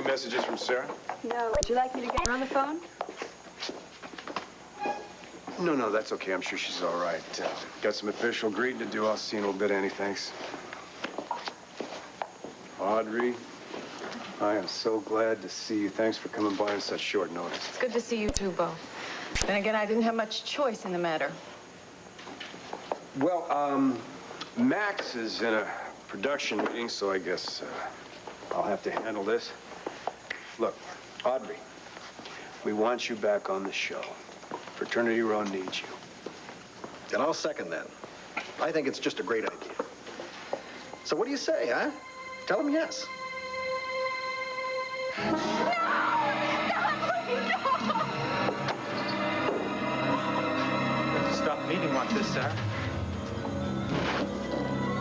messages from Sarah? No. Would you like me to get her on the phone? No, that's okay. I'm sure she's all right. Got some official greeting to do. I'll see you in a little bit, Annie. Thanks. Audrey, I am so glad to see you. Thanks for coming by on such short notice. It's good to see you too, Bo. Then again, I didn't have much choice in the matter. Well, Max is in a production meeting, so I guess I'll have to handle this. Look, Audrey, we want you back on the show. Fraternity Row needs you. And I'll second that. I think it's just a great idea. So what do you say, huh? Tell him yes. No! Stop a meeting like this, Sarah.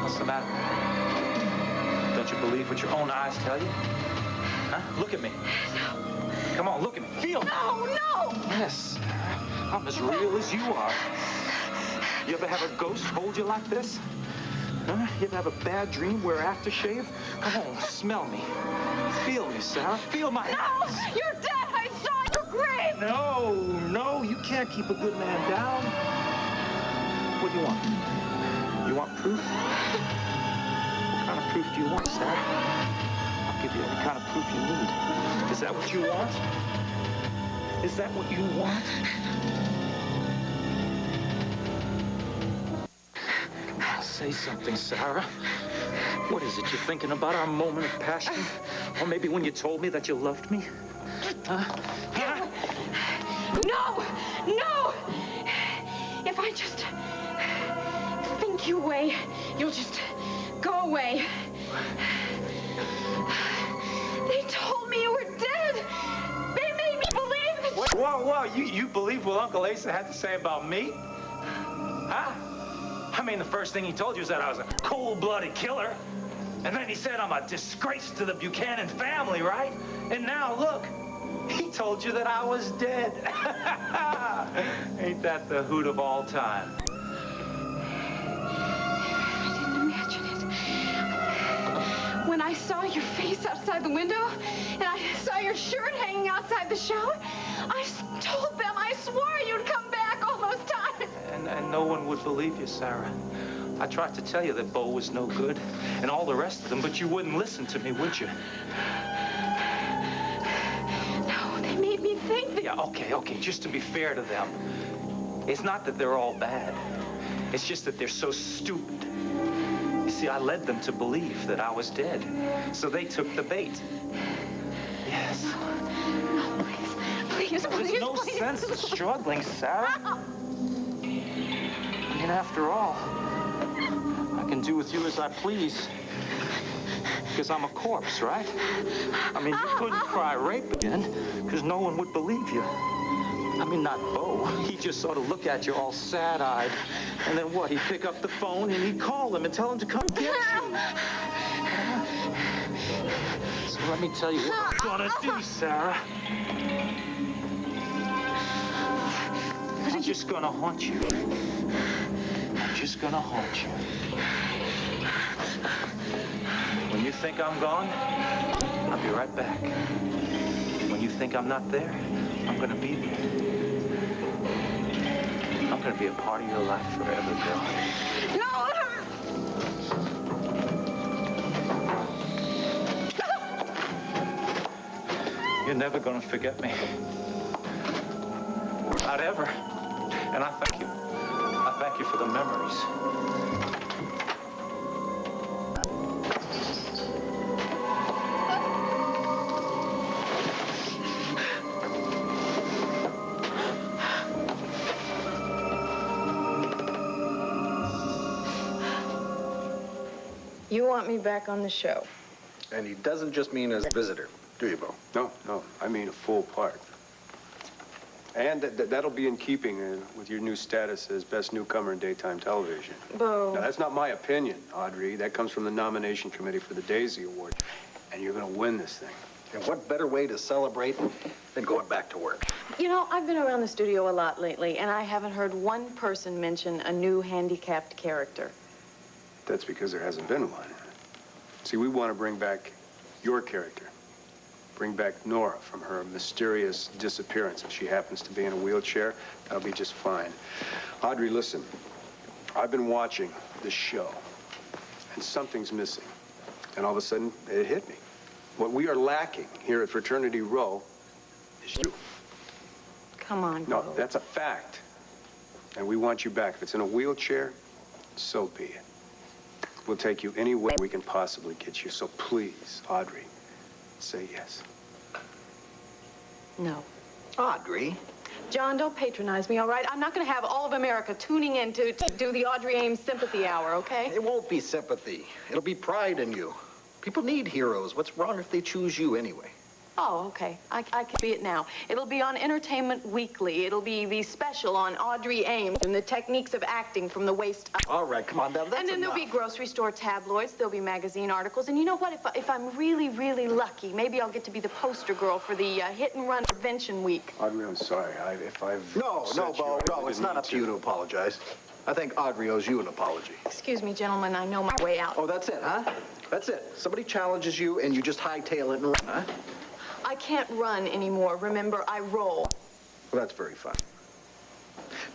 What's the matter? Don't you believe what your own eyes tell you? Huh? Look at me. No. Come on, look at me. Feel me. No, no! Yes, I'm as real as you are. You ever have a ghost hold you like this? Huh? You ever have a bad dream, wear aftershave? Come on, smell me. Feel me, Sarah. Feel my hands. No! You're dead! I saw your grave! No, you can't keep a good man down. What do you want? You want proof? What kind of proof do you want, Sarah? I'll give you any kind of proof you need. Is that what you want? Is that what you want? Say something, Sarah. What is it? You're thinking about our moment of passion? Or maybe when you told me that you loved me? Huh? No! No! If I just think you away, you'll just go away. They told me you were dead. They made me believe that you... Whoa, you believe what Uncle Asa had to say about me? Huh? I mean, the first thing he told you is that I was a cold-blooded killer. And then he said I'm a disgrace to the Buchanan family, right? And now, look, he told you that I was dead. Ain't that the hoot of all time? I didn't imagine it. When I saw your face outside the window, and I saw your shirt hanging outside the shower, I told them, I swore you'd come back all those times. And no one would believe you, Sarah. I tried to tell you that Bo was no good, and all the rest of them, but you wouldn't listen to me, would you? No, they made me think that... Yeah, okay, just to be fair to them. It's not that they're all bad. It's just that they're so stupid. You see, I led them to believe that I was dead, so they took the bait. Yes. No, please, There's no sense in struggling, Sarah. I mean, after all, I can do with you as I please. Because I'm a corpse, right? I mean, you couldn't cry rape again, because no one would believe you. I mean, not Bo. He'd just sort of look at you all sad-eyed. And then what? He'd pick up the phone and he'd call them and tell them to come get you. So let me tell you what I'm gonna do, Sarah. I'm just gonna haunt you. I'm just gonna haunt you. When you think I'm gone, I'll be right back. When you think I'm not there, I'm gonna be there. I'm gonna be a part of your life forever, girl. No! You're never gonna forget me. Not ever. And I thank you. I thank you for the memories. You want me back on the show. And he doesn't just mean as a visitor, do you, Bo? No, I mean a full part. And that'll be in keeping with your new status as best newcomer in daytime television. Bo. Now, that's not my opinion, Audrey. That comes from the nomination committee for the Daisy Award. And you're going to win this thing. And what better way to celebrate than going back to work? You know, I've been around the studio a lot lately, and I haven't heard one person mention a new handicapped character. That's because there hasn't been one. See, we want to bring back your character. bring back Nora from her mysterious disappearance. If she happens to be in a wheelchair, that'll be just fine. Audrey, listen. I've been watching this show, and something's missing. And all of a sudden, it hit me. What we are lacking here at Fraternity Row is you. Come on, No, Bo. that's a fact. And we want you back. If it's in a wheelchair, so be it. We'll take you any way we can possibly get you. So please, Audrey, say yes. No. Audrey? John, don't patronize me, all right? I'm not going to have all of America tuning in to do the Audrey Ames sympathy hour, okay? It won't be sympathy. It'll be pride in you. People need heroes. What's wrong if they choose you anyway? Oh, okay. I can see it now. It'll be on Entertainment Weekly. It'll be the special on Audrey Ames and the techniques of acting from the waist up. All right, come on, that's And then there'll be enough. grocery store tabloids. There'll be magazine articles. And you know what? If I'm really, really lucky, maybe I'll get to be the poster girl for the hit-and-run prevention week. Audrey, I'm sorry. If I've No, upset Bo, you, I no, it's didn't not mean up to you to apologize. I think Audrey owes you an apology. Excuse me, gentlemen. I know my way out. Oh, that's it, huh? That's it. Somebody challenges you and you just hightail it and run, huh? I can't run anymore. Remember, I roll. Well, that's very fine.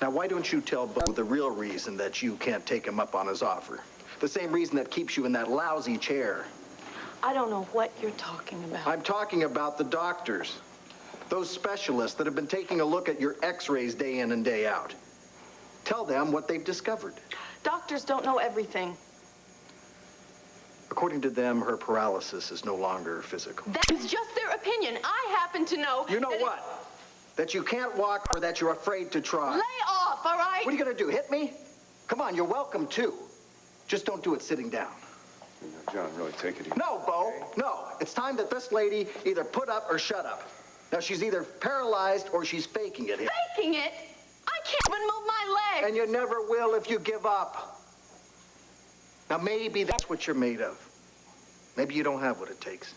Now, why don't you tell Bo the real reason that you can't take him up on his offer? The same reason that keeps you in that lousy chair. I don't know what you're talking about. I'm talking about the doctors. Those specialists that have been taking a look at your x-rays day in and day out. Tell them what they've discovered. Doctors don't know everything. According to them, her paralysis is no longer physical. That's just their opinion. I happen to know. You know that what? That you can't walk or that you're afraid to try. Lay off, all right? What are you going to do, hit me? Come on, you're welcome to. Just don't do it sitting down. John, really take it easy. No, Bo, no. It's time that this lady either put up or shut up. Now, she's either paralyzed or she's faking it here. Faking it? I can't even move my leg. And you never will if you give up. Now, maybe that's what you're made of. Maybe you don't have what it takes.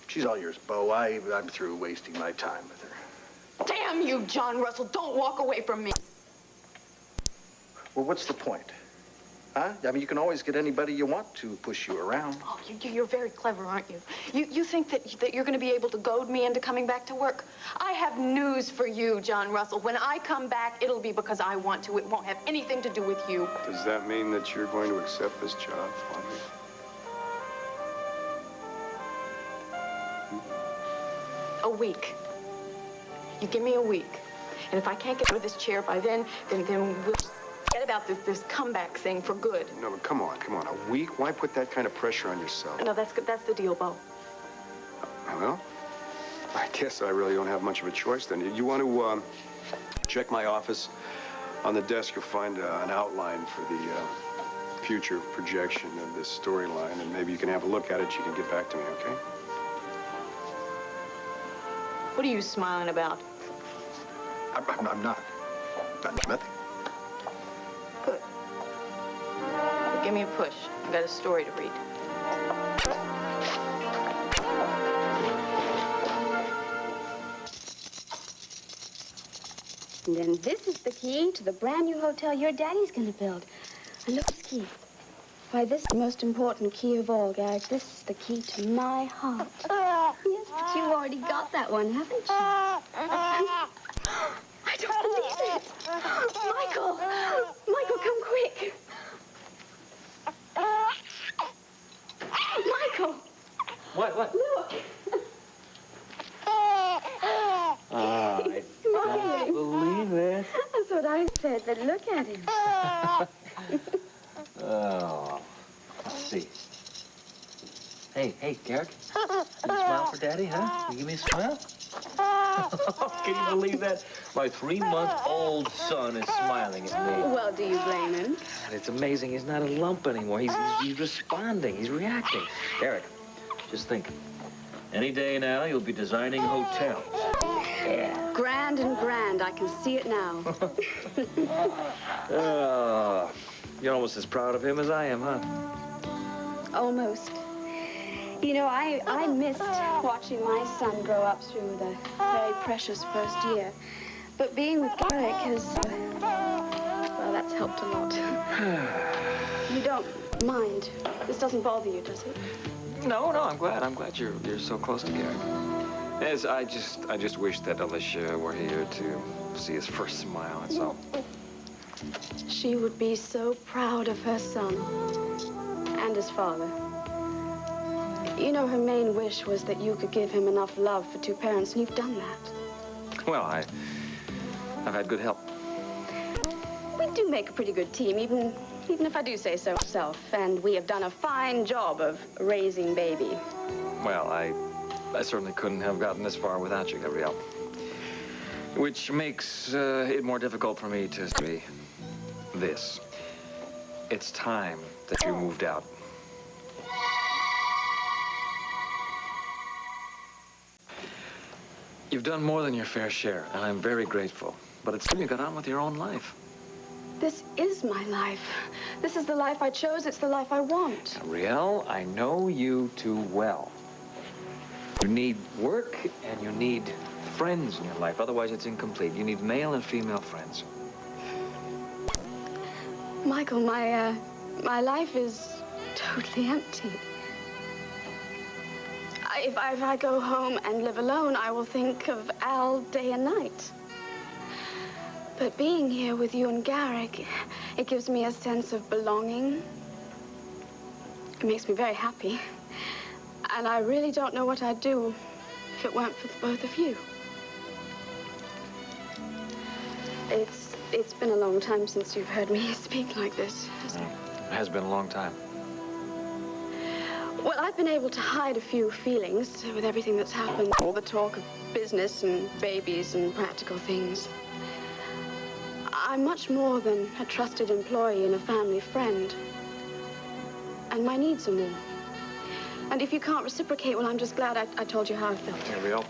She's all yours, Bo. I'm through wasting my time with her. Damn you, John Russell. Don't walk away from me. Well, what's the point? Huh? I mean, you can always get anybody you want to push you around. Oh, you're very clever, aren't you? You think that you're going to be able to goad me into coming back to work? I have news for you, John Russell. When I come back, it'll be because I want to. It won't have anything to do with you. Does that mean that you're going to accept this job, Audrey? A week. You give me a week. And if I can't get out of this chair by then we'll forget about this comeback thing for good. No, but come on. A week? Why put that kind of pressure on yourself? No, that's good. That's the deal, Bo. Well, I guess I really don't have much of a choice then. You want to check my office? On the desk, you'll find an outline for the future projection of this storyline, and maybe you can have a look at it. You can get back to me, okay? What are you smiling about? I'm not. Nothing. Good. Well, give me a push. I've got a story to read. And then this is the key to the brand new hotel your daddy's gonna build. And look at this key. Why, this is the most important key of all, Garrick. This is the key to my heart. Yes, but you've already got that one, haven't you? I don't believe it. Michael! Michael, come quick. Michael! What? Look! I don't believe it. That's what I said, but look at him. Oh, let's see. Hey, Garrick. You smile for Daddy, huh? You give me a smile? Can you believe that? My 3-month-old son is smiling at me. Well, do you blame him? And it's amazing. He's not a lump anymore. He's responding. He's reacting. Garrick, just think. Any day now, you'll be designing hotels. Yeah. Grand and grand. I can see it now. You're almost as proud of him as I am, huh? Almost. You know, I missed watching my son grow up through the very precious first year. But being with Garrick has, well, that's helped a lot. You don't mind. This doesn't bother you, does it? No, I'm glad. I'm glad you're so close to Garrick. As I just wish that Alicia were here to see his first smile, that's all. She would be so proud of her son and his father. You know, her main wish was that you could give him enough love for two parents, and you've done that. Well, I've had good help. We do make a pretty good team, even if I do say so myself. And we have done a fine job of raising baby. Well, I certainly couldn't have gotten this far without you, Gabrielle. Which makes it more difficult for me to say this. It's time that you moved out. You've done more than your fair share, and I'm very grateful. But it's time you got on with your own life. This is my life. This is the life I chose. It's the life I want. Gabrielle, I know you too well. You need work, and you need friends in your life. Otherwise, it's incomplete. You need male and female friends. Michael, my life is totally empty. If I go home and live alone, I will think of Al day and night. But being here with you and Garrick, it gives me a sense of belonging. It makes me very happy. And I really don't know what I'd do if it weren't for the both of you. It's been a long time since you've heard me speak like this, hasn't it? It has been a long time. Well, I've been able to hide a few feelings with everything that's happened. All the talk of business and babies and practical things. I'm much more than a trusted employee and a family friend. And my needs are more. And if you can't reciprocate, well, I'm just glad I told you how I felt. Gabrielle.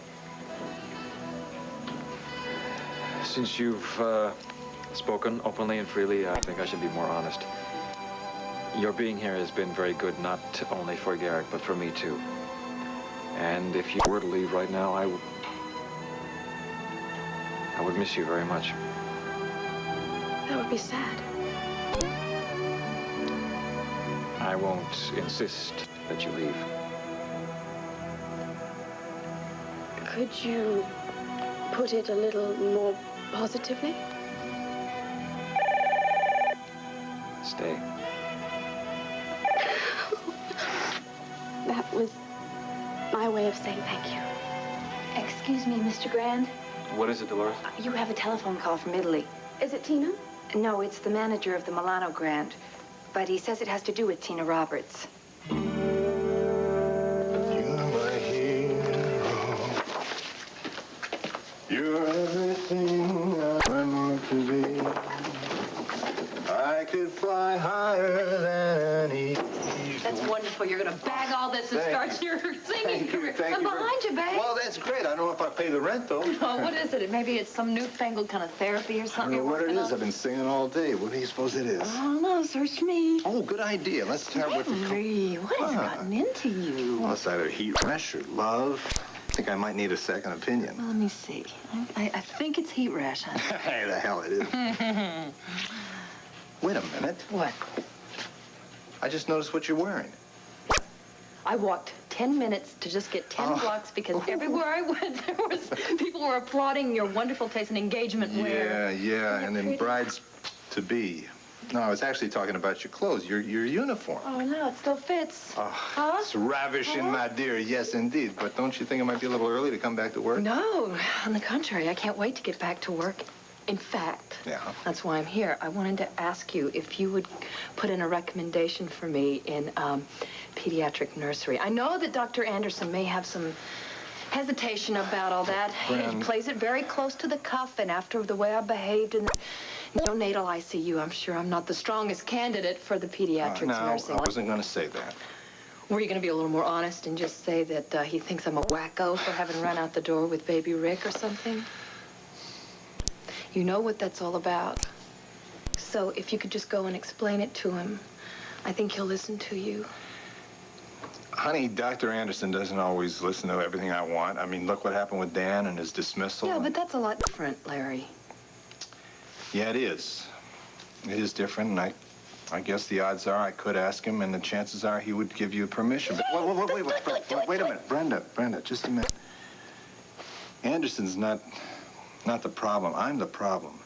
Since you've spoken openly and freely, I think I should be more honest. Your being here has been very good, not only for Garrick, but for me, too. And if you were to leave right now, I would miss you very much. That would be sad. I won't insist that you leave. Could you put it a little more positively? Stay. That was my way of saying thank you. Excuse me, Mr. Grand. What is it, Dolores? You have a telephone call from Italy. Is it Tina? No, it's the manager of the Milano Grand. But he says it has to do with Tina Roberts. You're my hero. You're everything I want to be. I could fly higher than an eagle. That's wonderful. You're going to bag all this and start your singing career. I'm behind you, babe. Well, that's great. I don't know if I pay the rent, though. Oh, what is it? Maybe it's some newfangled kind of therapy or I something. don't know what it is. I've been singing all day. What do you suppose it is? I don't know. Search me. Oh, good idea. Let's start with the... Henry, what has gotten into you? Well, it's either heat rash or love. I think I might need a second opinion. Well, let me see. I think it's heat rash, honey. Hey, the hell it is. Wait a minute. What? I just noticed what you're wearing. I walked 10 minutes to just get 10 blocks because everywhere I went, people were applauding your wonderful taste in engagement wear. Yeah, and then brides-to-be. No, I was actually talking about your clothes, your uniform. Oh, no, it still fits. Huh? It's ravishing, my dear. Yes, indeed. But don't you think it might be a little early to come back to work? No, on the contrary, I can't wait to get back to work. In fact, that's why I'm here. I wanted to ask you if you would put in a recommendation for me in pediatric nursery. I know that Dr. Anderson may have some hesitation about all that. He plays it very close to the cuff, and after the way I behaved in the neonatal ICU, I'm sure I'm not the strongest candidate for the pediatrics nursing. I wasn't going to say that. Were you going to be a little more honest and just say that he thinks I'm a wacko for having run out the door with baby Rick or something? You know what that's all about. So if you could just go and explain it to him, I think he'll listen to you. Honey, Dr. Anderson doesn't always listen to everything I want. I mean, look what happened with Dan and his dismissal. Yeah, but that's a lot different, Larry. Yeah, it is. It is different, and I I guess the odds are I could ask him, and the chances are he would give you permission. But wait a minute, Brenda, just a minute. Anderson's not the problem. I'm the problem.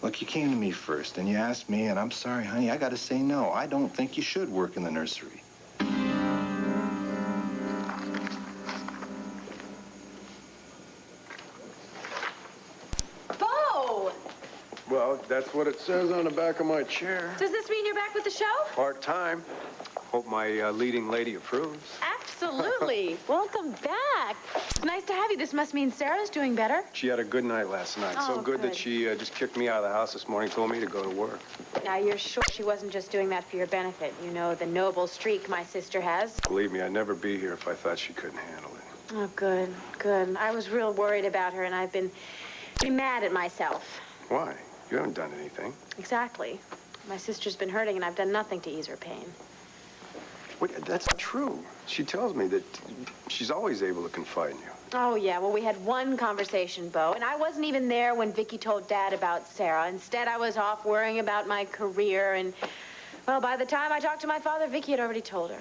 Look, you came to me first, and you asked me, and I'm sorry, honey, I got to say no. I don't think you should work in the nursery. Bo! Well, that's what it says on the back of my chair. Does this mean you're back with the show? Part-time. Hope my leading lady approves. Absolutely. Welcome back. It's nice to have you. This must mean Sarah's doing better. She had a good night last night. So good that she just kicked me out of the house this morning, told me to go to work. Now, you're sure she wasn't just doing that for your benefit? You know, the noble streak my sister has. Believe me, I'd never be here if I thought she couldn't handle it. Oh, good, good. I was real worried about her, and I've been pretty mad at myself. Why? You haven't done anything. Exactly. My sister's been hurting, and I've done nothing to ease her pain. Wait, that's not true. She tells me that she's always able to confide in you. Oh, yeah. Well, we had one conversation, Bo, and I wasn't even there when Vicky told Dad about Sarah. Instead, I was off worrying about my career, and, well, by the time I talked to my father, Vicky had already told her.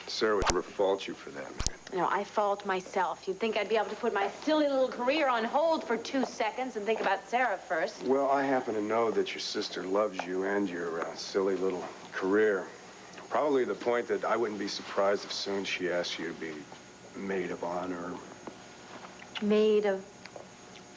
Sarah would never fault you for that. No, I fault myself. You'd think I'd be able to put my silly little career on hold for 2 seconds and think about Sarah first. Well, I happen to know that your sister loves you and your silly little career. Probably the point that I wouldn't be surprised if soon she asked you to be maid of honor. Maid of...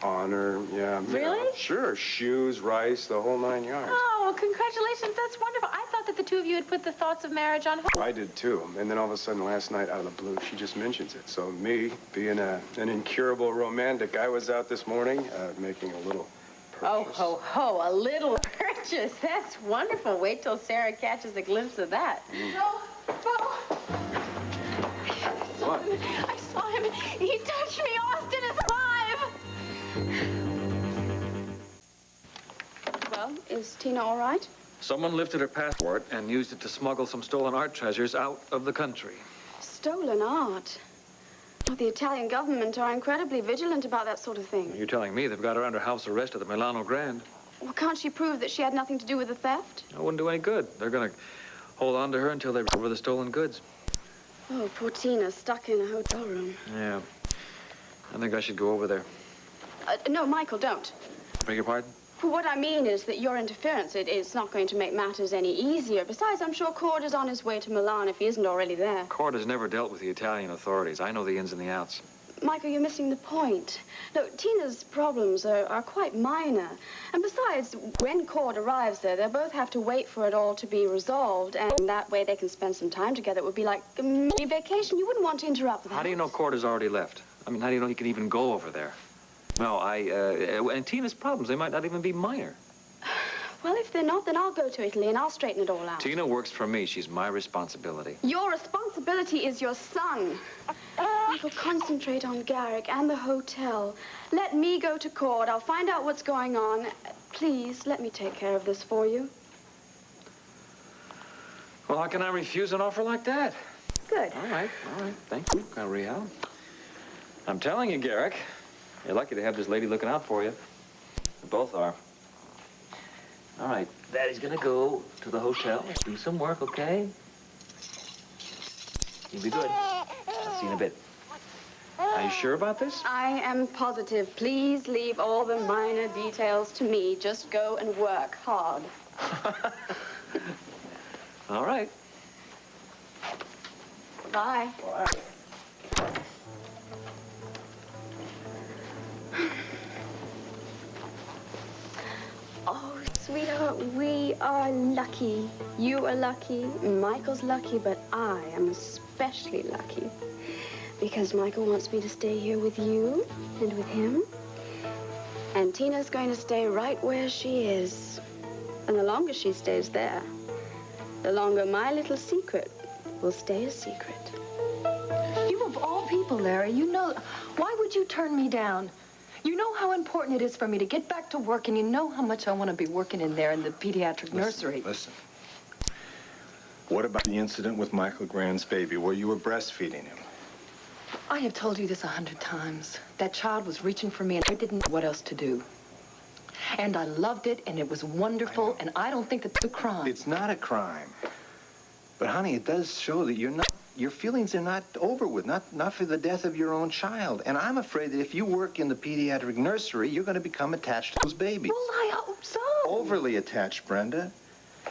Honor, yeah. Really? Sure, shoes, rice, the whole 9 yards. Oh, well, congratulations. That's wonderful. I thought that the two of you had put the thoughts of marriage on hold. I did, too. And then all of a sudden, last night, out of the blue, she just mentions it. So me, being an incurable romantic, I was out this morning making a little purchase. Oh, ho, ho, a little purchase. That's wonderful. Wait till Sarah catches a glimpse of that. Bo! What? I saw him. He touched me. Austin is alive. Well, is Tina all right? Someone lifted her passport and used it to smuggle some stolen art treasures out of the country. Stolen art? Well, the Italian government are incredibly vigilant about that sort of thing. You're telling me they've got her under house arrest at the Milano Grand? Well, can't she prove that she had nothing to do with the theft? That wouldn't do any good. They're going to hold on to her until they recover the stolen goods. Oh, poor Tina, stuck in a hotel room. Yeah. I think I should go over there. No, Michael, don't. Beg your pardon? Well, what I mean is that your interference, it's not going to make matters any easier. Besides, I'm sure Cord is on his way to Milan if he isn't already there. Cord has never dealt with the Italian authorities. I know the ins and the outs. Michael, you're missing the point. No, Tina's problems are quite minor. And besides, when Cord arrives there, they'll both have to wait for it all to be resolved. And that way they can spend some time together. It would be like a mini vacation. You wouldn't want to interrupt that. How do you know Cord has already left? I mean, how do you know he can even go over there? No, and Tina's problems, they might not even be minor. Well, if they're not, then I'll go to Italy and I'll straighten it all out. Tina works for me. She's my responsibility. Your responsibility is your son. Michael, concentrate on Garrick and the hotel. Let me go to Cord. I'll find out what's going on. Please, let me take care of this for you. Well, how can I refuse an offer like that? Good. All right. Thank you, Gabrielle. I'm telling you, Garrick, you're lucky to have this lady looking out for you. We both are. All right, Daddy's gonna go to the hotel, do some work, okay? You'll be good. I'll see you in a bit. Are you sure about this? I am positive. Please leave all the minor details to me. Just go and work hard. All right. Bye. Bye. Oh, sweetheart, we are lucky. You are lucky, Michael's lucky, but I am especially lucky. Because Michael wants me to stay here with you and with him. And Tina's going to stay right where she is. And the longer she stays there, the longer my little secret will stay a secret. You of all people, Larry, you know, why would you turn me down? You know how important it is for me to get back to work, and you know how much I want to be working in there in the pediatric nursery. Listen. What about the incident with Michael Grand's baby where you were breastfeeding him? I have told you this 100 times. That child was reaching for me, and I didn't know what else to do. And I loved it, and it was wonderful, and I don't think that's a crime. It's not a crime. But, honey, it does show that your feelings are not over with, not for the death of your own child. And I'm afraid that if you work in the pediatric nursery, you're going to become attached to those babies. Well, I hope so. Overly attached, Brenda.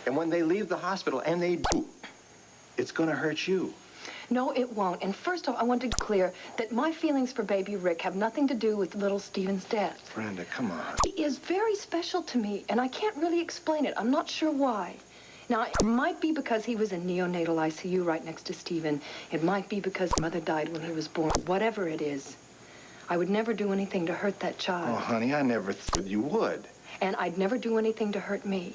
And when they leave the hospital, and they do, it's going to hurt you. No, it won't. And first off, I want to be clear that my feelings for baby Rick have nothing to do with little Stephen's death. Brenda, come on. He is very special to me, and I can't really explain it. I'm not sure why. Now, it might be because he was in neonatal ICU right next to Stephen. It might be because his mother died when he was born. Whatever it is, I would never do anything to hurt that child. Oh, honey, I never thought you would. And I'd never do anything to hurt me.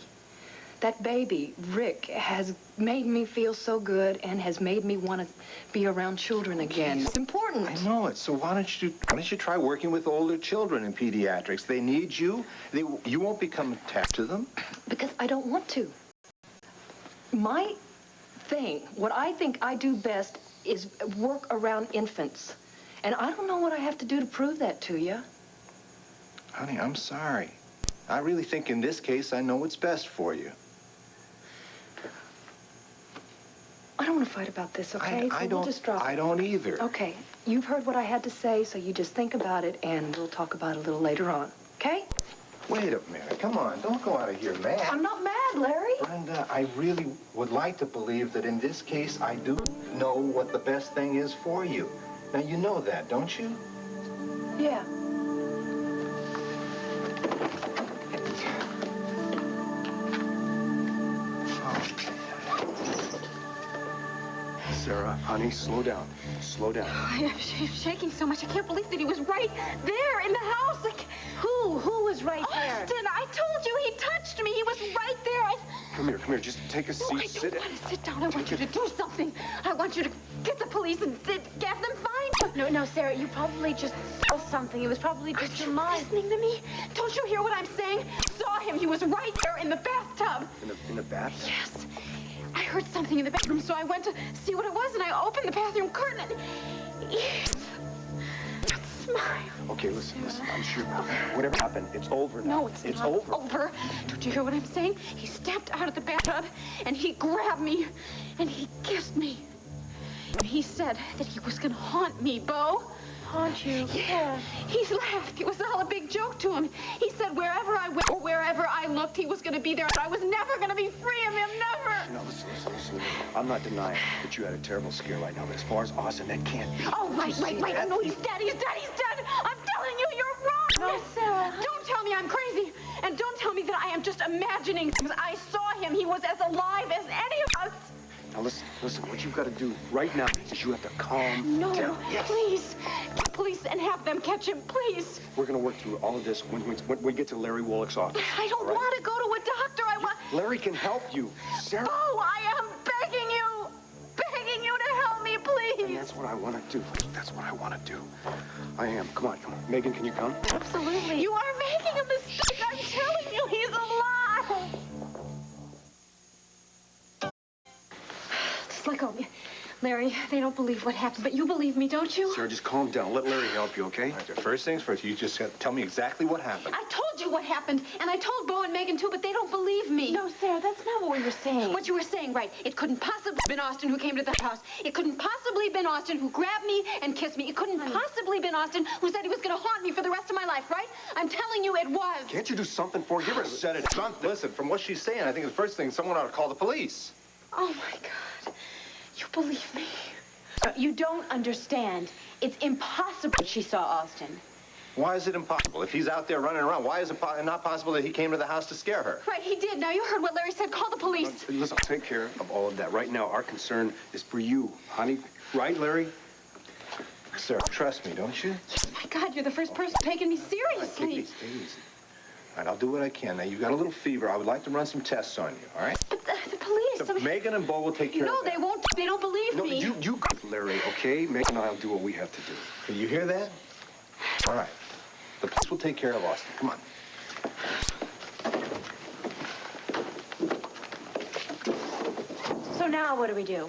That baby, Rick, has made me feel so good and has made me want to be around children again. It's important. I know it. So why don't you try working with older children in pediatrics? They need you. You won't become attached to them. Because I don't want to. My thing, what I think I do best is work around infants. And I don't know what I have to do to prove that to you. Honey, I'm sorry. I really think in this case I know what's best for you. I don't want to fight about this, okay? We'll just drop it. I don't either. Okay, you've heard what I had to say, so you just think about it, and we'll talk about it a little later on, okay? Wait a minute. Come on. Don't go out of here mad. I'm not mad, Larry. Brenda, I really would like to believe that in this case I do know what the best thing is for you. Now, you know that, don't you? Yeah. Sarah, honey, slow down. Slow down. I'm shaking so much. I can't believe that he was right there in the house. Like, Who was right there? Austin, I told you he touched me. He was right there. Come here. Just take a seat. No, I don't want to sit down. I want you to do something. I want you to get the police and get them fined. No, Sarah, you probably just saw something. It was probably just your mind. Listening to me? Don't you hear what I'm saying? Saw him. He was right there in the bathtub. In the bath? Yes. I heard something in the bathroom, so I went to see what it was, and I opened the bathroom curtain, and that smile. Okay, listen. I'm sure whatever happened, it's over now. No, it's not over. Don't you hear what I'm saying? He stepped out of the bathtub, and he grabbed me, and he kissed me. And he said that he was going to haunt me, Bo. Haunt you? Yeah. He laughed. It was all a big joke to him. He said wherever I went or wherever I looked, he was going to be there. I was never going to be free of him, never. No, listen. I'm not denying that you had a terrible scare right now, but as far as Austin, that can't be. Oh, right. I know he's dead. He's dead. I'm telling you, you're wrong. No, Sarah. Don't tell me I'm crazy. And don't tell me that I am just imagining things. I saw him. He was as alive as any of us. Now, listen. What you've got to do right now is you have to calm down. Yes. Please. Get the police and have them catch him, please. We're going to work through all of this when we get to Larry Wallach's office. I don't want to go to a doctor. I want... Larry can help you. Sarah. Oh, I am begging you to help me, please. And that's what I want to do. I am. Come on. Megan, can you come? Absolutely. You are making a mistake. I'm telling you, he's alive. Just let go of me. Larry, they don't believe what happened, but you believe me, don't you? Sarah, just calm down. Let Larry help you, okay? All right, first things first, you just have to tell me exactly what happened. I told you what happened, and I told Bo and Megan, too, but they don't believe me. No, Sarah, that's not what we were saying. What you were saying, right. It couldn't possibly have been Austin who came to the house. It couldn't possibly have been Austin who grabbed me and kissed me. It couldn't possibly have been Austin who said he was going to haunt me for the rest of my life, right? I'm telling you it was. Can't you do something for her? Give her a sedative. Something. Listen, from what she's saying, I think the first thing, someone ought to call the police. Oh, my God. You believe me? You don't understand. It's impossible she saw Austin. Why is it impossible? If he's out there running around, why is it not possible that he came to the house to scare her? Right, he did. Now, you heard what Larry said. Call the police. Listen, I'll take care of all of that. Right now, our concern is for you, honey. Right, Larry? Sarah, trust me, don't you? Yes, my God, you're the first person taking me seriously. Stay easy. All right, I'll do what I can. Now, you've got a little fever. I would like to run some tests on you, all right? But the police... Megan and Bo will take care of No, that. they won't. They don't believe me. No, you go, Larry, okay? Megan and I'll do what we have to do. Can you hear that? All right. The police will take care of Austin. Come on. So now what do we do?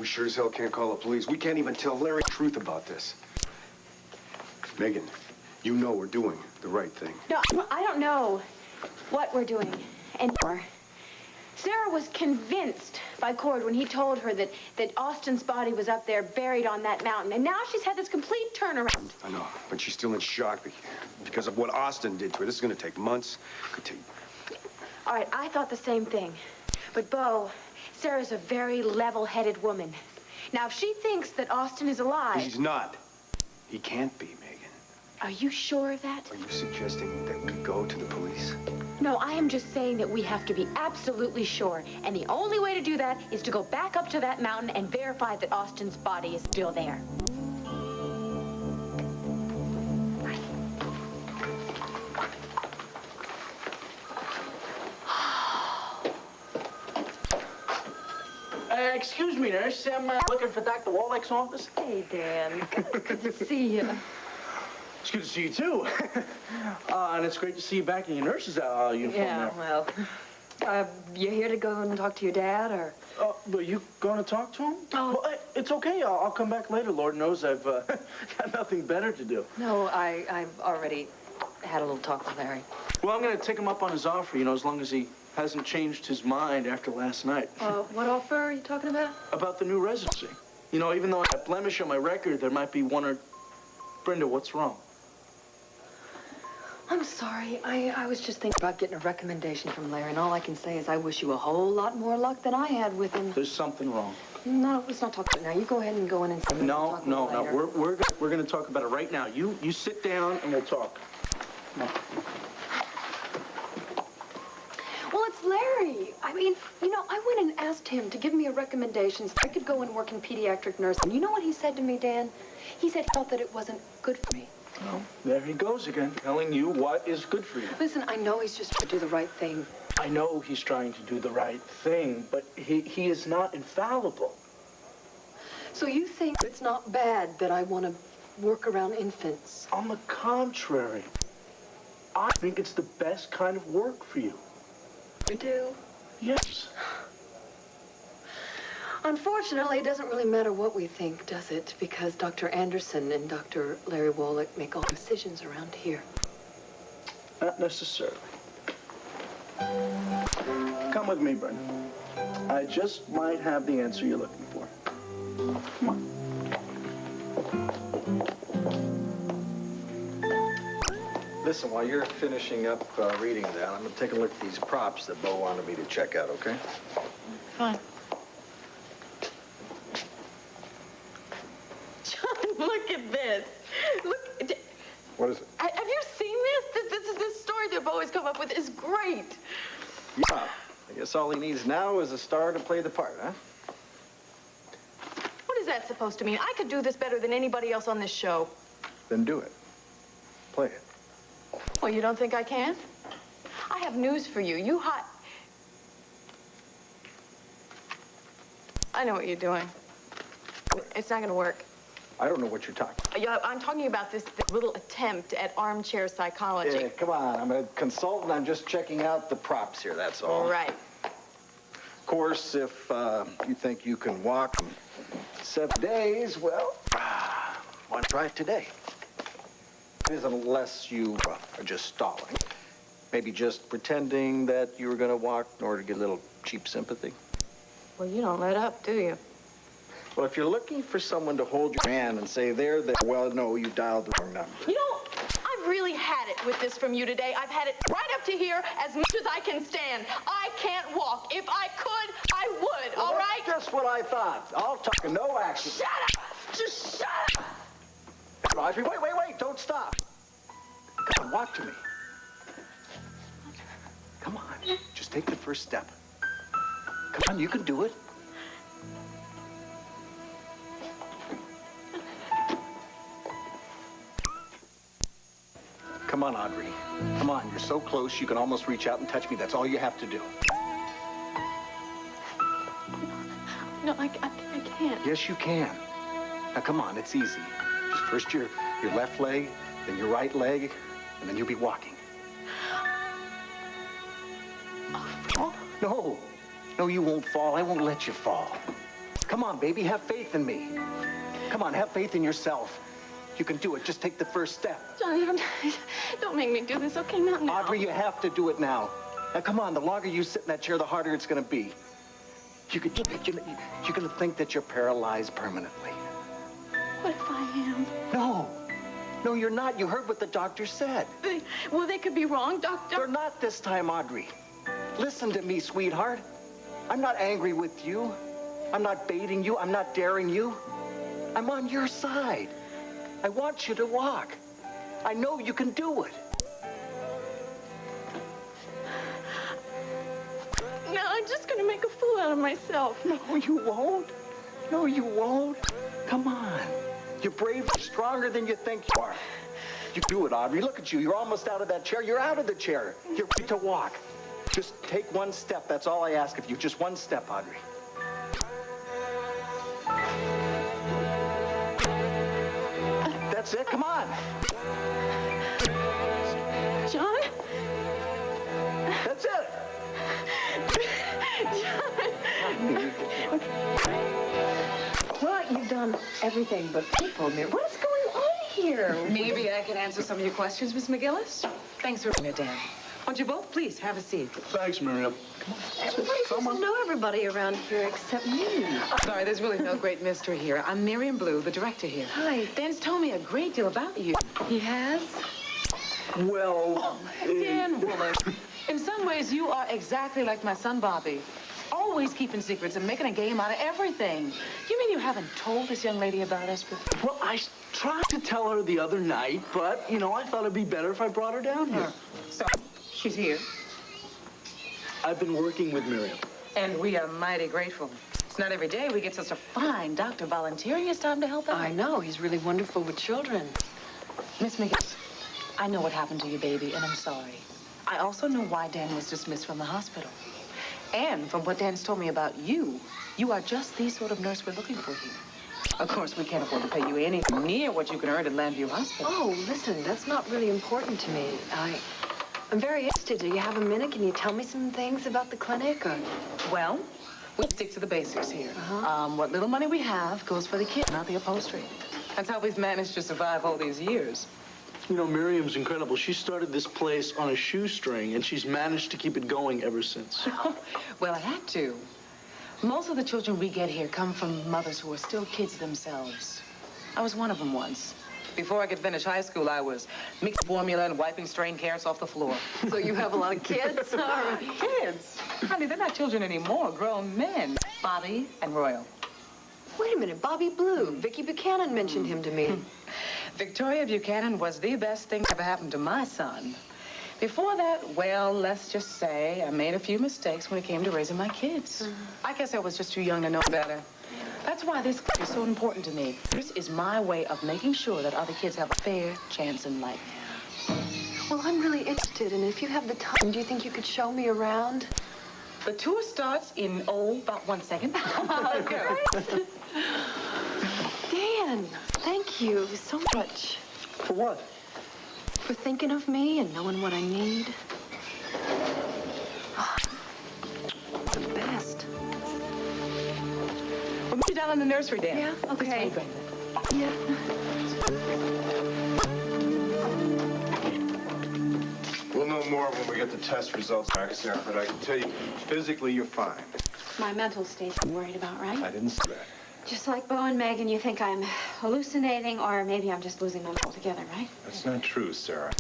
We sure as hell can't call the police. We can't even tell Larry the truth about this. Megan, You know we're doing the right thing. No, I don't know what we're doing anymore. Sarah was convinced by Cord when he told her that Austin's body was up there buried on that mountain. And now she's had this complete turnaround. I know, but she's still in shock because of what Austin did to her. This is going to take months. Could take... All right, I thought the same thing. But, Bo, Sarah's a very level-headed woman. Now, if she thinks that Austin is alive... He's not. He can't be, Megan. Are you sure of that? Are you suggesting that we go to the police? No, I am just saying that we have to be absolutely sure. And the only way to do that is to go back up to that mountain and verify that Austin's body is still there. Excuse me, nurse. I'm looking for Dr. Wallach's office. Hey, Dan. Good to see you. It's good to see you, too. And it's great to see you back in your nurse's uniform Yeah, now. well, you here to go and talk to your dad, or? But you going to talk to him? Oh. Well, it's okay. I'll come back later. Lord knows I've got nothing better to do. No, I've already had a little talk with Larry. Well, I'm going to take him up on his offer, you know, as long as he hasn't changed his mind after last night. What offer are you talking about? About the new residency. You know, even though I have blemish on my record, there might be one or... Brenda, what's wrong? I'm sorry. I was just thinking about getting a recommendation from Larry, and all I can say is I wish you a whole lot more luck than I had with him. There's something wrong. No, let's not talk about it now. You go ahead and go in and see. No. We're going to talk about it right now. You sit down and we'll talk. No. Well, it's Larry. I mean, you know, I went and asked him to give me a recommendation so I could go and work in pediatric nursing. You know what he said to me, Dan? He said he felt that it wasn't good for me. Well, there he goes again, telling you what is good for you. Listen, I know he's just trying to do the right thing. I know he's trying to do the right thing, but he is not infallible. So you think it's not bad that I want to work around infants? On the contrary, I think it's the best kind of work for you. You do? Yes. Unfortunately, it doesn't really matter what we think, does it? Because Dr. Anderson and Dr. Larry Wallach make all decisions around here. Not necessarily. Come with me, Brenda. I just might have the answer you're looking for. Come on. Listen, while you're finishing up reading that, I'm going to take a look at these props that Bo wanted me to check out, okay? Fine. John, look at this. Look. What is it? Have you seen this? This story that Bo has come up with is great. Yeah. I guess all he needs now is a star to play the part, huh? What is that supposed to mean? I could do this better than anybody else on this show. Then do it. Play it. Well, you don't think I can? I have news for you. I know what you're doing. It's not going to work. I don't know what you're talking about. Yeah, I'm talking about this little attempt at armchair psychology. Yeah, come on. I'm a consultant. I'm just checking out the props here, that's all. Right. Of course, if you think you can walk in 7 days, well, why not try it today? Unless you are just stalling. Maybe just pretending that you were going to walk in order to get a little cheap sympathy. Well, you don't let up, do you? Well, if you're looking for someone to hold your hand and say, there, well, no, you dialed the wrong number. You know, I've really had it with this from you today. I've had it right up to here as much as I can stand. I can't walk. If I could, I would, Well, all right? That's just what I thought. All talk and no action. Shut up! Just shut up! Audrey, wait, don't stop. Come on, walk to me. Come on, just take the first step. Come on, you can do it. Come on, Audrey. Come on, you're so close you can almost reach out and touch me. That's all you have to do. No, I can't. Yes, you can. Now, come on, it's easy. Just first your left leg, then your right leg, and then you'll be walking. Oh, no. No, you won't fall. I won't let you fall. Come on, baby, have faith in me. Come on, have faith in yourself. You can do it. Just take the first step. John, don't make me do this, okay? Not now. Audrey, you have to do it now. Now, come on. The longer you sit in that chair, the harder it's going to be. You're going to think that you're paralyzed permanently. What if I am? No. No, you're not. You heard what the doctor said. Well, they could be wrong, Doctor. They're not this time, Audrey. Listen to me, sweetheart. I'm not angry with you. I'm not baiting you. I'm not daring you. I'm on your side. I want you to walk. I know you can do it. No, I'm just going to make a fool out of myself. No, you won't. No, you won't. Come on. You're brave, stronger than you think you are. You do it, Audrey. Look at you. You're almost out of that chair. You're out of the chair. You're ready to walk. Just take one step. That's all I ask of you. Just one step, Audrey. That's it. Come on. John? That's it. Well, you've done everything but people, Mary. What's going on here? Maybe I can answer some of your questions, Miss McGillis. Thanks for being here, Dan. Won't you both please have a seat? Thanks, Miriam. Everybody seems to know everybody around here except me. Sorry, there's really no great mystery here. I'm Miriam Blue, the director here. Hi. Dan's told me a great deal about you. He has? Well, Dan Wooler, in some ways, you are exactly like my son, Bobby. Always keeping secrets and making a game out of everything. You mean you haven't told this young lady about us before? well, I tried to tell her the other night, but, you know, I thought it'd be better if I brought her down here. So, she's here, I've been working with Miriam. and we are mighty grateful. It's not every day we get such a fine doctor volunteering his time to help out. I know. He's really wonderful with children. Miss McGillis, I know what happened to your baby, and I'm sorry. I also know why Dan was dismissed from the hospital. And from what Dan's told me about you, you are just the sort of nurse we're looking for here. Of course, we can't afford to pay you anything near what you can earn at Landview Hospital. Oh, listen, that's not really important to me. I'm very interested. Do you have a minute? Can you tell me some things about the clinic? Or... Well, we stick to the basics here. What little money we have goes for the kid, not the upholstery. That's how we've managed to survive all these years. You know, Miriam's incredible. She started this place on a shoestring, and she's managed to keep it going ever since. Well, I had to. Most of the children we get here come from mothers who are still kids themselves. I was one of them once. Before I could finish high school, I was mixing formula and wiping strained carrots off the floor. So you have a lot of kids? Kids? Honey, they're not children anymore. Grown men. Bobby and Royal. Wait a minute. Bobby Blue. Vicky Buchanan mentioned him to me. Victoria Buchanan was the best thing that ever happened to my son. Before that, well, let's just say I made a few mistakes when it came to raising my kids. I guess I was just too young to know better. That's why this is so important to me. This is my way of making sure that other kids have a fair chance in life. Well, I'm really interested, and if you have the time, do you think you could show me around? The tour starts in, about 1 second. Let's go. Dan, thank you so much. For what? For thinking of me and knowing what I need. Oh, the best. We'll meet you down in the nursery, Dan. Yeah, okay. Let's go, Brenda. Yeah. We'll know more when we get the test results back, Sarah, but I can tell you, physically, you're fine. My mental state I'm worried about, right? I didn't say that. Just like Bo and Megan, you think I'm hallucinating, or maybe I'm just losing my mind altogether, right? That's not true, Sarah.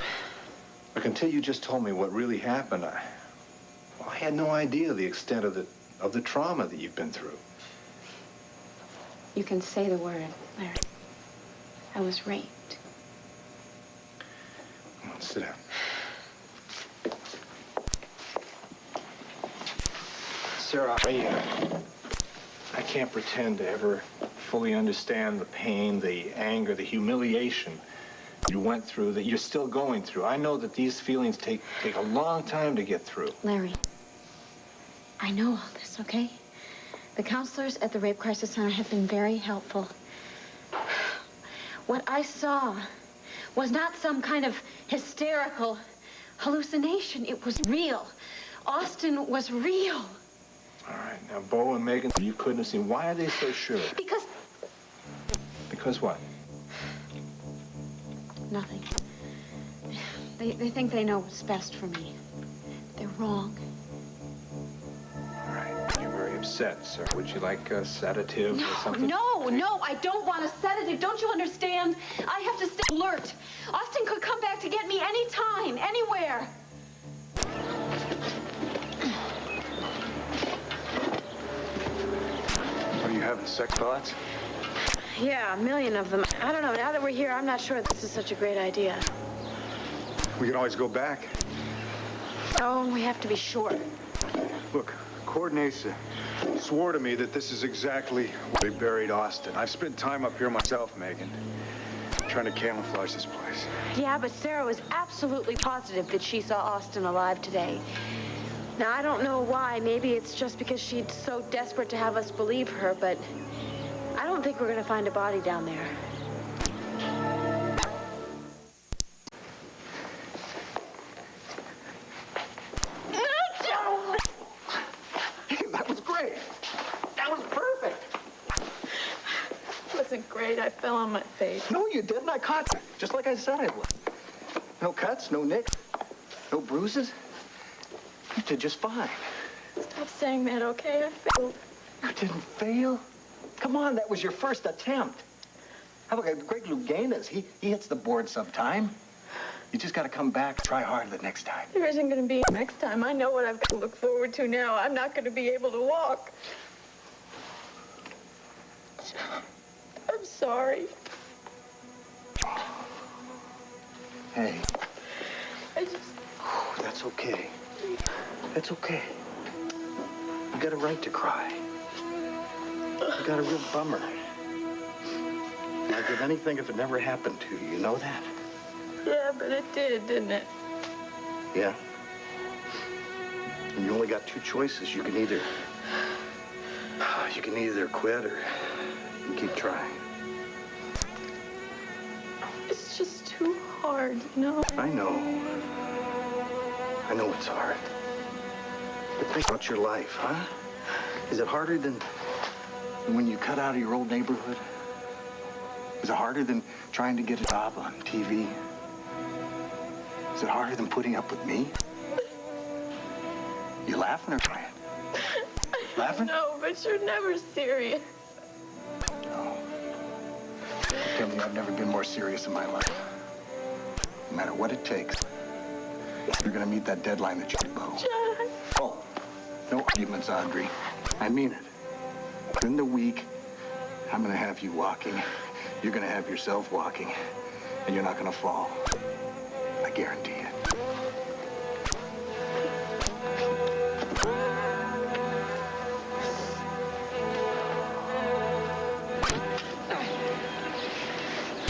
Look, until you just told me what really happened, I had no idea the extent of the trauma that you've been through. You can say the word, Larry. I was raped. Come on, sit down. Sarah, I can't pretend to ever fully understand the pain, the anger, the humiliation you went through, that you're still going through. I know that these feelings take a long time to get through. Larry, I know all this, okay? The counselors at the Rape Crisis Center have been very helpful. What I saw was not some kind of hysterical hallucination. It was real. Austin was real. All right, now, Bo and Megan, you couldn't have seen. Why are they so sure? Because Because what? Nothing. They think they know what's best for me. They're wrong. All right. You're very upset, sir. Would you like a sedative or something? No, I don't want a sedative. Don't you understand? I have to stay alert. Austin could come back to get me anytime, anywhere. Are you having sex thoughts? Yeah, a million of them. I don't know. Now that we're here, I'm not sure this is such a great idea. We can always go back. Oh, we have to be sure. Look, Coordinator swore to me that this is exactly where they buried Austin. I've spent time up here myself, Megan, trying to camouflage this place. Yeah, but Sarah was absolutely positive that she saw Austin alive today. Now, I don't know why. Maybe it's just because she's so desperate to have us believe her, but I don't think we're going to find a body down there. That was great. That was perfect. It wasn't great. I fell on my face. No, you didn't. I caught you, just like I said I would. No cuts, no nicks, no bruises. You did just fine. Stop saying that, okay? I failed. You didn't fail. Come on, that was your first attempt. How about Greg Louganis? He hits the board sometime. You just got to come back, try harder the next time. There isn't going to be a next time. I know what I've got to look forward to now. I'm not going to be able to walk. I'm sorry. Hey. I just... That's okay. That's okay. You got a right to cry. You got a real bummer. I'd give anything if it never happened to you. You know that? Yeah, but it did, didn't it? Yeah. And you only got two choices. You can either quit or you can keep trying. It's just too hard, you know? I know. I know it's hard. But think about your life, huh? Is it harder than when you cut out of your old neighborhood? Is it harder than trying to get a job on TV? Is it harder than putting up with me? You laughing or crying? Laughing? No, but you're never serious. No. Tell me, I've never been more serious in my life. No matter what it takes, you're gonna meet that deadline that you bow. John. Oh, no arguments, Audrey. I mean it. Within the week, I'm gonna have you walking. You're gonna have yourself walking, and you're not gonna fall. I guarantee it.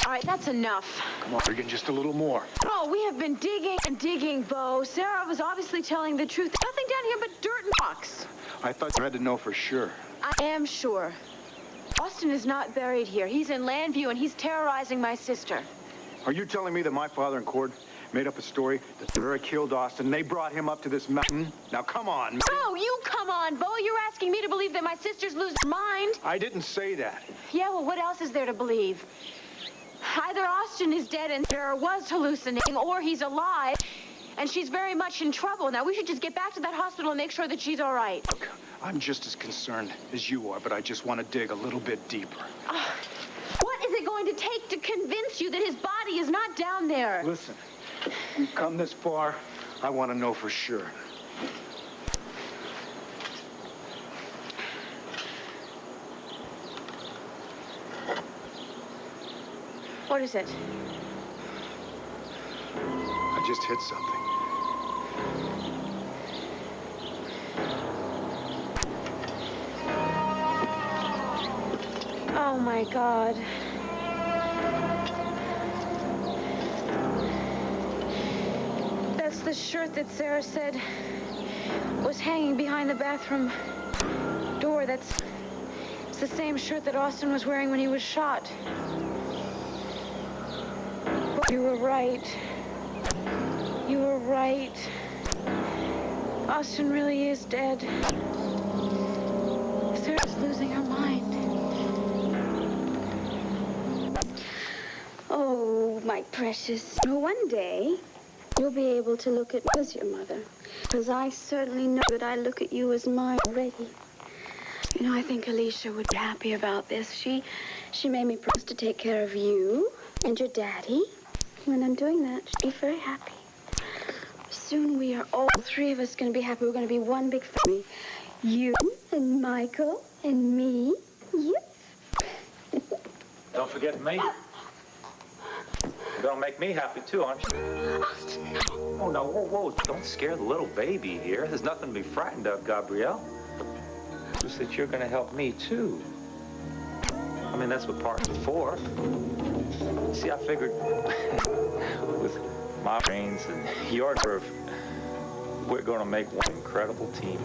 All right, that's enough. Come on, Regan, just a little more. Oh, we have been digging and digging, Bo. Sarah was obviously telling the truth. Nothing down here but dirt and rocks. I thought you had to know for sure. I am sure. Austin is not buried here. He's in Landview, and he's terrorizing my sister. Are you telling me that my father and Cord made up a story that Sarah killed Austin and they brought him up to this mountain? Now, come on. Oh, you come on, Bo. You're asking me to believe that my sister's losing her mind? I didn't say that. Yeah, well, what else is there to believe? Either Austin is dead and Sarah was hallucinating, or he's alive, and she's very much in trouble. Now, we should just get back to that hospital and make sure that she's all right. Look, I'm just as concerned as you are, but I just want to dig a little bit deeper. What is it going to take to convince you that his body is not down there? Listen, we've come this far. I want to know for sure. What is it? I just hit something. Oh, my God. That's the shirt that Sarah said was hanging behind the bathroom door. It's the same shirt that Austin was wearing when he was shot. But you were right. You were right. Austin really is dead. Sarah's losing her mind. Oh, my precious. One day, you'll be able to look at me as your mother. Because I certainly know that I look at you as mine already. You know, I think Alicia would be happy about this. She made me promise to take care of you and your daddy. When I'm doing that, she'll be very happy. Soon we are all three of us going to be happy. We're going to be one big family. You and Michael and me. Yep. Don't forget me. You're gonna make me happy too, aren't you? Austin, no. Oh, no, whoa. Don't scare the little baby here. There's nothing to be frightened of, Gabrielle. Just that you're gonna help me too. I mean, that's what parents are for. See, I figured with my brains and your nerve, we're gonna make one incredible team.